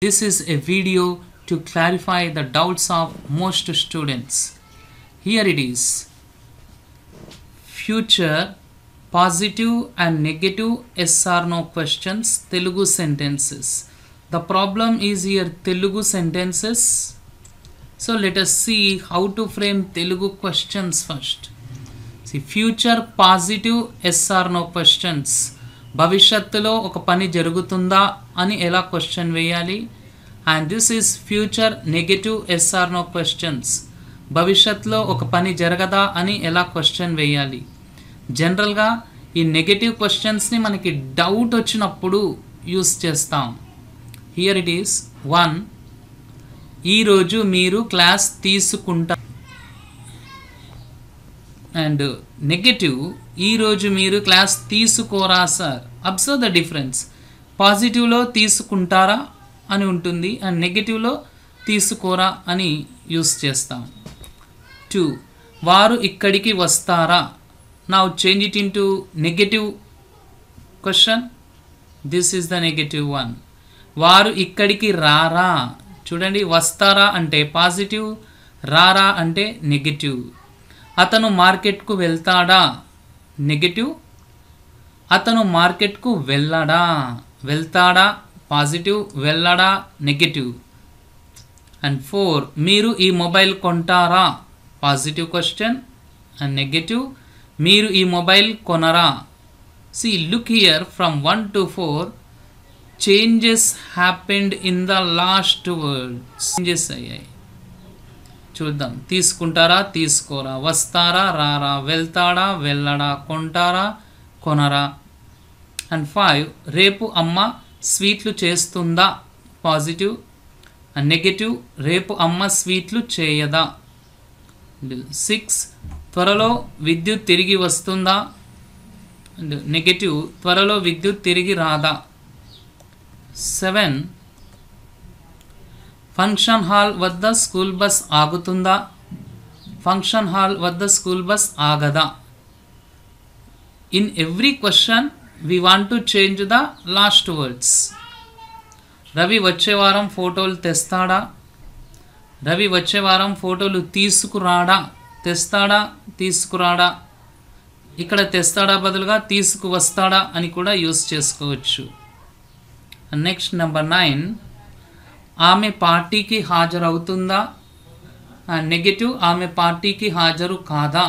This is a video to clarify the doubts of most students. Here it is. Future positive and negative yes or no questions Telugu sentences. The problem is here Telugu sentences. So let us see how to frame Telugu questions first. See, future positive yes or no questions. భవిష్యత్తులో ఒక పని జరుగుతుందా అని ఎలా question వేయాలి. And this is future negative yes or no questions. భవిష్యత్తులో ఒక పని జరగదా అని ఎలా క్వశ్చన్ వేయాలి. జనరల్గా ఈ నెగటివ్ క్వశ్చన్స్ని మనకి డౌట్ వచ్చినప్పుడు యూస్ చేస్తాం. Here it is 1. ఈరోజు మీరు క్లాస్ తీసుకుంటారు. అండ్ నెగటివ్, ఈరోజు మీరు క్లాస్ తీసుకోరా సార్. Observe the difference. పాజిటివ్లో తీసుకుంటారా అని ఉంటుంది అండ్ నెగటివ్లో తీసుకోరా అని యూస్ చేస్తాం. 2. వారు ఇక్కడికి వస్తారా. Now change it into negative question. This is the negative one. వారు ఇక్కడికి రారా. చూడండి, వస్తారా అంటే పాజిటివ్, రారా అంటే నెగటివ్. అతను మార్కెట్కు వెళ్తాడా. నెగటివ్. అతను మార్కెట్కు వెళ్ళడా. వెళ్తాడా పాజిటివ్, వెళ్ళడా నెగటివ్. అండ్ 4. మీరు ఈ మొబైల్ కొంటారా. Positive question and negative. మీరు ఈ మొబైల్ కొనరా. See look here from 1 to 4 changes happened in the last words. Changes అయ్యాయి. చూద్దాం. తీసుకుంటారా, తీసుకోరా, వస్తారా, రారా, వెళ్తాడా, వెళ్ళడా, కొంటారా, కొనరా. అండ్ 5. రేపు అమ్మ స్వీట్లు చేస్తుందా. Positive and negative. రేపు అమ్మ స్వీట్లు చేయదా. 6. త్వరలో విద్యుత్ తిరిగి వస్తుందా. And negative. త్వరలో విద్యుత్ తిరిగి రాదా. 7. ఫంక్షన్ హాల్ వద్ద స్కూల్ బస్ ఆగుతుందా. ఫంక్షన్ హాల్ వద్ద స్కూల్ బస్ ఆగదా. In every question we want to change the last words. Ravi వచ్చే వారం ఫోటోలు తెస్తాడా. రవి వచ్చే వారం ఫోటోలు తీసుకురాడా. తెస్తాడా, తీసుకురాడా. ఇక్కడ తెస్తాడా బదులుగా తీసుకువస్తాడా అని కూడా యూస్ చేసుకోవచ్చు. Next number 9. ఆమె పార్టీకి హాజరవుతుందా. నెగటివ్. ఆమె పార్టీకి హాజరు కాదా.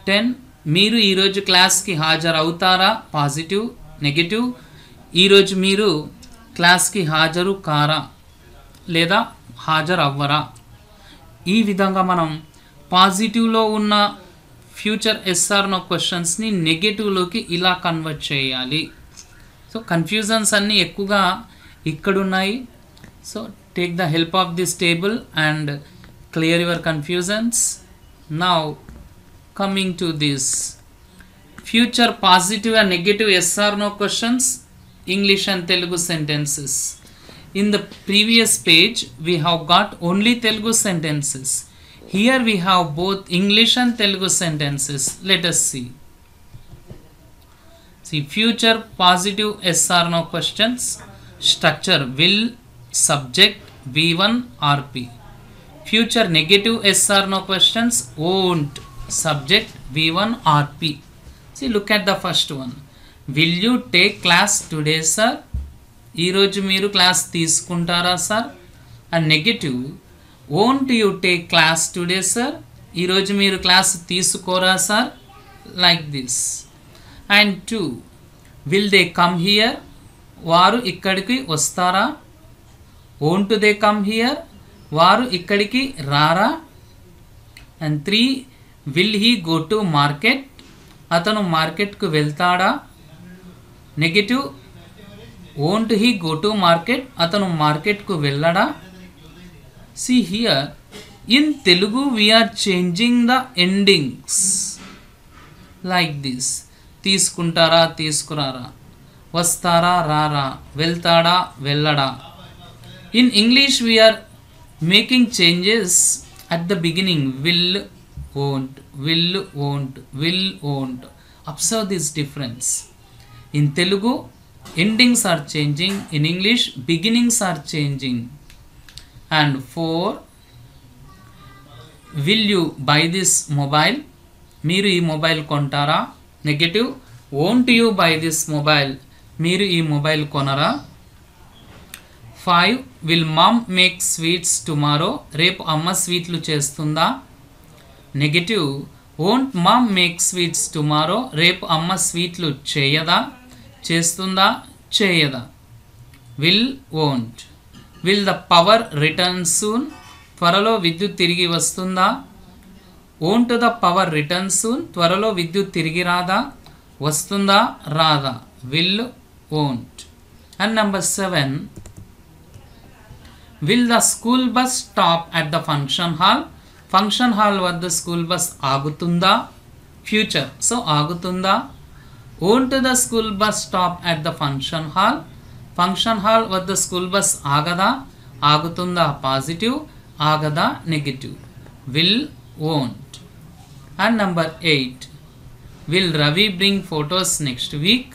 10. మీరు ఈరోజు క్లాస్కి హాజరవుతారా. పాజిటివ్. నెగటివ్. ఈరోజు మీరు క్లాస్కి హాజరు కారా లేదా హాజరు అవ్వరా. ఈ విధంగా మనం పాజిటివ్లో ఉన్న ఫ్యూచర్ ఎస్ఆర్ నో క్వశ్చన్స్ని నెగటివ్లోకి ఇలా కన్వర్ట్ చేయాలి. సో కన్ఫ్యూజన్స్ అన్నీ ఎక్కువగా ఇక్కడున్నాయి. So take the help of this table and clear your confusions. Now coming to this future positive and negative yes or no questions, English and Telugu sentences. In the previous page we have got only Telugu sentences. Here we have both English and Telugu sentences. Let us see. See, future positive yes or no questions. Structure will, subject, V1 RP. Future negative yes or no questions. Won't, subject, V1 RP. See, look at the first one. Will you take class today sir. ఈరోజు మీరు class తీసుకుంటారా sir. And negative. won't you take class today sir. ఈరోజు మీరు class తీసుకోరా sir. Like this. And 2. will they come here. వారు ఇక్కడికి వస్తారా. won't they come here. వారు ఇక్కడికి రారా. And 3. will he go to market. అతను మార్కెట్కు వెళ్తాడా. Negative. won't he go to market. అతను మార్కెట్కు వెళ్ళడా. See here, in Telugu we are changing the endings like this. తీసుకుంటారా, తీసుకురారా, వస్తారా, రారా, వెళ్తాడా, వెళ్ళడా. In English we are making changes at the beginning. will, won't, will, won't, will, won't. Observe this difference. In Telugu endings are changing. In English, beginnings are changing. And 4, will you buy this mobile? మీరు ఈ mobile కొంటారా? Negative, won't you buy this mobile? మీరు ఈ mobile కొనరా? 5, will mom make sweets tomorrow? రేపు అమ్మ స్వీట్లు చేస్తుందా? Negative, won't mom make sweets tomorrow? రేపు అమ్మ స్వీట్లు చేయదా? చేస్తుందా? చేయదా? will, won't. will the power return soon? త్వరలో విద్యుత్ తిరిగి వస్తుందా? won't the power return soon? త్వరలో విద్యుత్ తిరిగి రాదా? వస్తుందా? రాదా? will, won't. And number 7, will the school bus stop at the function hall? Function hall వద్ద స్కూల్ బస్ ఆగుతుందా? ఫ్యూచర్, సో ఆగుతుందా? won't the school bus stop at the function hall? Function hall వద్ద స్కూల్ బస్ ఆగదా? ఆగుతుందా? Positive, ఆగదా? Negative. will, won't. And number 8, will Ravi bring photos next week?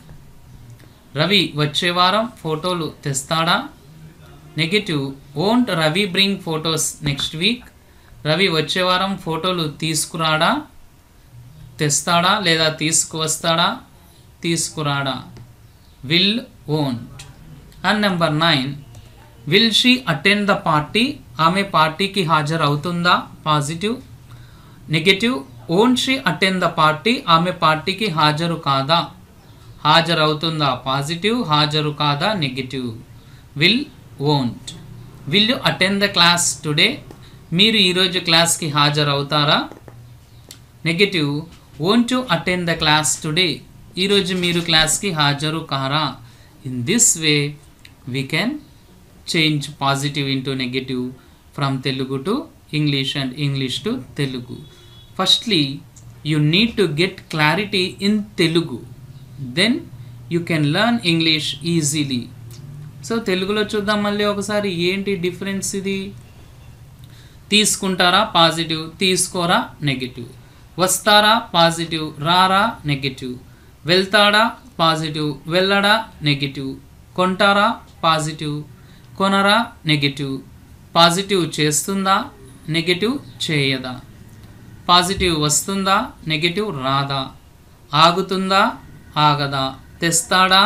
Ravi వచ్చే వారం ఫోటోలు తెస్తాడా? Negative, won't Ravi bring photos next week? Ravi వచ్చే వారం ఫోటోలు తీసుకురాడా? తెస్తాడా లేదా తీసుకువస్తాడా? తీసుకురాడా. will, won't. And number 9, will she attend the party? ఆమె పార్టీకి హాజరవుతుందా? Positive. Negative, won't she attend the party? ఆమె పార్టీకి హాజరు కాదా? హాజరవుతుందా? పాజిటివ్. హాజరు కాదా? Negative. will, won't. will you attend the class today? మీరు ఈరోజు క్లాస్కి హాజరవుతారా? Negative, won't you attend the class today? ఈరోజు మీరు క్లాస్కి హాజరు కారా? In this way we can change positive into negative from Telugu to English and English to Telugu. Firstly, you need to get clarity in Telugu. Then you can learn English easily. So తెలుగులో చూద్దాం మళ్ళీ ఒకసారి. ఏంటి difference ఇది? తీసుకుంటారా? Positive. తీసుకోరా? Negative. వస్తారా? Positive. రారా? నెగిటివ్. వెళ్తాడా? పాజిటివ్. వెళ్ళడా? నెగిటివ్. కొంటారా? పాజిటివ్. కొనరా? నెగిటివ్. పాజిటివ్ చేస్తుందా? నెగిటివ్ చేయదా. పాజిటివ్ వస్తుందా? నెగిటివ్ రాదా. ఆగుతుందా? ఆగదా. తెస్తాడా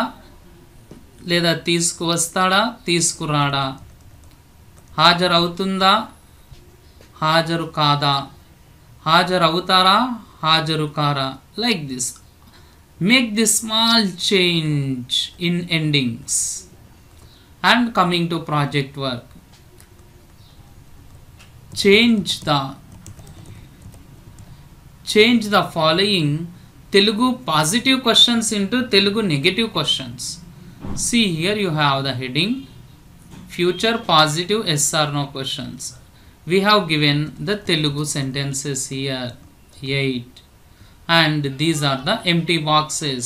లేదా తీసుకువస్తాడా? తీసుకురాడా. హాజరవుతుందా? హాజరు కాదా. హాజరవుతారా? హాజరు కారా. Like this. Make this small change in endings. And coming to project work, change the following Telugu positive questions into Telugu negative questions. See here you have the heading future positive yes or no questions. We have given the Telugu sentences here 8, and these are the empty boxes.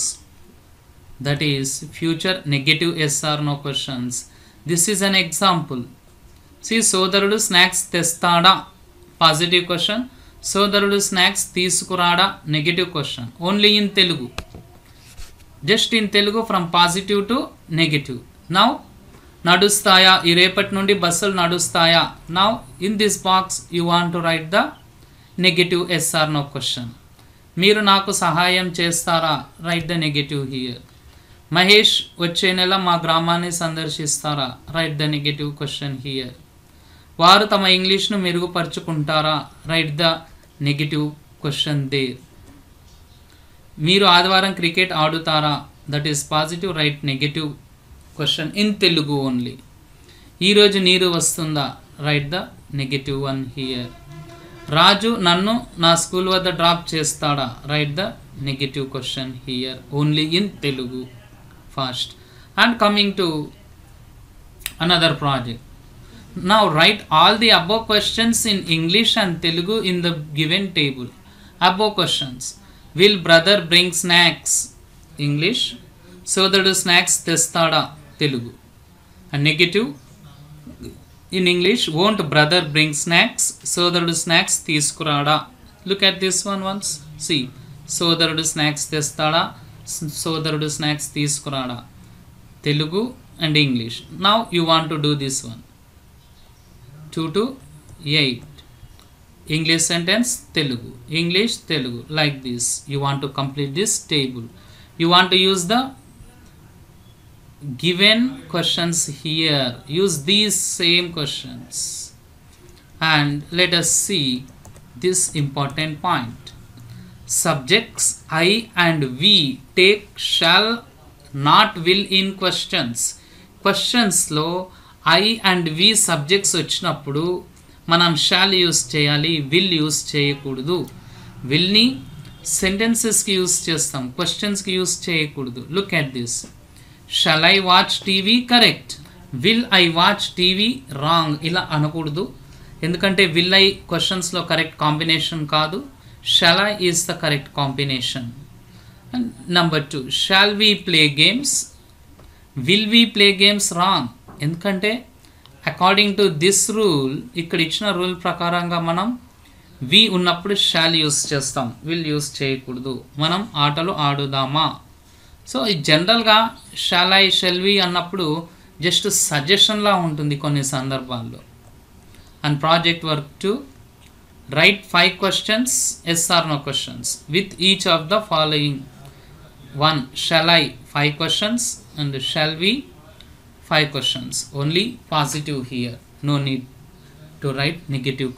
That is future negative yes or no questions. This is an example. See, సోదరుడు snacks తెస్తాడా? Positive question. సోదరుడు snacks తీసుకురాడా? Negative question. Only in Telugu. Just in Telugu from positive to negative. Now నడుస్తాయా? ఈ రేపటి నుండి బస్సులు నడుస్తాయా? Now in this box you want to write the negative yes or no question. మీరు నాకు సహాయం చేస్తారా? Write the negative here. Mahesh వచ్చే నెల మా గ్రామాన్ని సందర్శిస్తారా? Write the negative question here. వారు తమ ఇంగ్లీష్ను మెరుగుపరుచుకుంటారా? Write the negative question there. మీరు ఆదివారం క్రికెట్ ఆడుతారా? That is positive. Write negative question in Telugu only. ఈరోజు నీరు వస్తుందా? Write the negative one here. Raju నన్ను నా స్కూల్ వద్ద డ్రాప్ చేస్తాడా? Write the negative question here only in Telugu first. And coming to another project. Now write all the above questions in English and Telugu in the given table. Above questions. Will brother bring snacks? English. సోదరుడు snacks తెస్తాడా? తెలుగు. And negative in English, won't brother bring snacks? సోదరుడు snacks తీసుకురాడా. Look at this one once. See, సోదరుడు snacks తెస్తాడా? సోదరుడు snacks తీసుకురాడా. Telugu and English. Now you want to do this one. 2 to 8. English sentence, Telugu. English, Telugu. Like this. You want to complete this table. You want to use the given questions here. Use these same questions. And let us see this important point. Subjects I and we take shall, not will in questions. Questions లో I and we subjects వచ్చినప్పుడు మనం shall use చేయాలి, will use చేయకూడదు. విల్ని సెంటెన్సెస్కి use చేస్తాం, క్వశ్చన్స్కి use చేయకూడదు. Look at this. Shall I watch TV? Correct. Will I watch TV? Wrong. ఇలా అనకూడదు, ఎందుకంటే విల్ ఐ క్వశ్చన్స్లో కరెక్ట్ కాంబినేషన్ కాదు. Shall I is the correct combination. And number 2, shall we play games? Will we play games? Wrong. ఎందుకంటే according to this rule, ఇక్కడ ఇచ్చిన rule ప్రకారంగా మనం వి ఉన్నప్పుడు షాల్ యూస్ చేస్తాం, విల్ యూస్ చేయకూడదు. మనం ఆటలు ఆడుదామా? సో ఈ జనరల్గా షాల్ ఐ, షెల్ వి అన్నప్పుడు జస్ట్ సజెషన్లా ఉంటుంది కొన్ని సందర్భాల్లో. And project work 2, write 5 questions, yes or no questions with each of the following. 1, shall I 5 questions and shall we 5 questions. Only positive here, no need to write negative